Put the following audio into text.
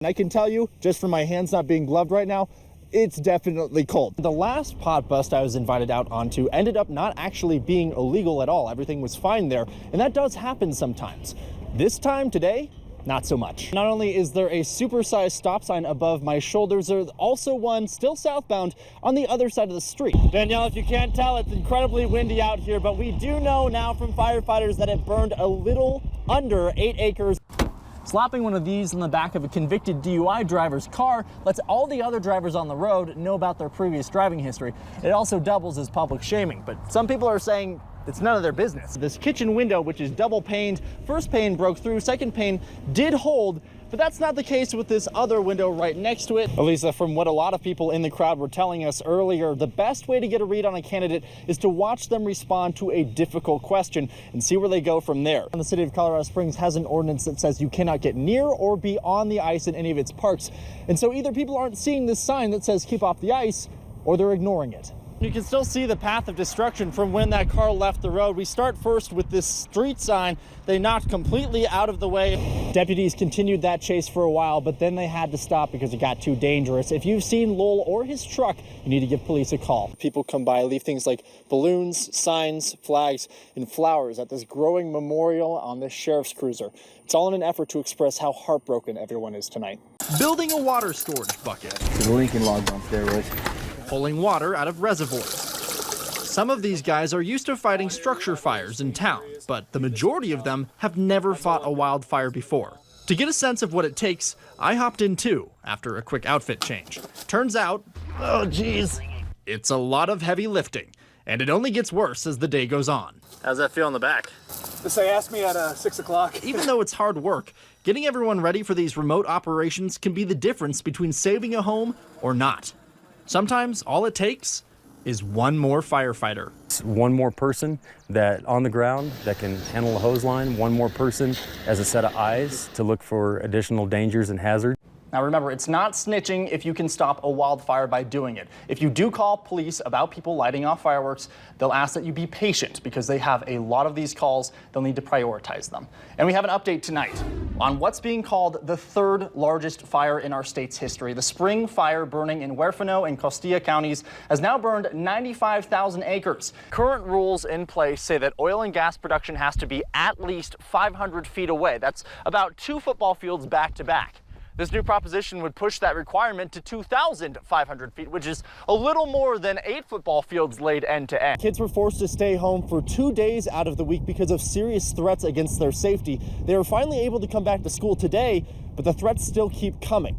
And I can tell you, just from my hands not being gloved right now, it's definitely cold. The last pot bust I was invited out onto ended up not actually being illegal at all. Everything was fine there, and that does happen sometimes. This time today, not so much. Not only is there a supersized stop sign above my shoulders, there's also one still southbound on the other side of the street. Danielle, if you can't tell, it's incredibly windy out here, but we do know now from firefighters that it burned a little under 8 acres. Slapping one of these in the back of a convicted DUI driver's car lets all the other drivers on the road know about their previous driving history. It also doubles as public shaming, but some people are saying it's none of their business. This kitchen window, which is double paned, first pane broke through, second pane did hold, but that's not the case with this other window right next to it. Elisa, from what a lot of people in the crowd were telling us earlier, the best way to get a read on a candidate is to watch them respond to a difficult question and see where they go from there. And the city of Colorado Springs has an ordinance that says you cannot get near or be on the ice in any of its parks. And so either people aren't seeing this sign that says keep off the ice, or they're ignoring it. You can still see the path of destruction from when that car left the road. We start first with this street sign they knocked completely out of the way. Deputies continued that chase for a while, but then they had to stop because it got too dangerous. If you've seen Lowell or his truck, you need to give police a call. People come by, leave things like balloons, signs, flags, and flowers at this growing memorial on this sheriff's cruiser. It's all in an effort to express how heartbroken everyone is tonight. Building a water storage bucket. The Lincoln Logs on steroids. Pulling water out of reservoirs. Some of these guys are used to fighting structure fires in town, but the majority of them have never fought a wildfire before. To get a sense of what it takes, I hopped in too after a quick outfit change. Turns out, oh geez, it's a lot of heavy lifting, and it only gets worse as the day goes on. How's that feel in the back? They asked me at 6 o'clock. Even though it's hard work, getting everyone ready for these remote operations can be the difference between saving a home or not. Sometimes all it takes is one more firefighter. One more person that on the ground that can handle a hose line, one more person as a set of eyes to look for additional dangers and hazards. Now remember, it's not snitching if you can stop a wildfire by doing it. If you do call police about people lighting off fireworks, they'll ask that you be patient because they have a lot of these calls. They'll need to prioritize them. And we have an update tonight on what's being called the third largest fire in our state's history. The spring fire burning in Huerfano and Costilla counties has now burned 95,000 acres. Current rules in place say that oil and gas production has to be at least 500 feet away. That's about 2 football fields back to back. This new proposition would push that requirement to 2,500 feet, which is a little more than 8 football fields laid end to end. Kids were forced to stay home for 2 days out of the week because of serious threats against their safety. They were finally able to come back to school today, but the threats still keep coming.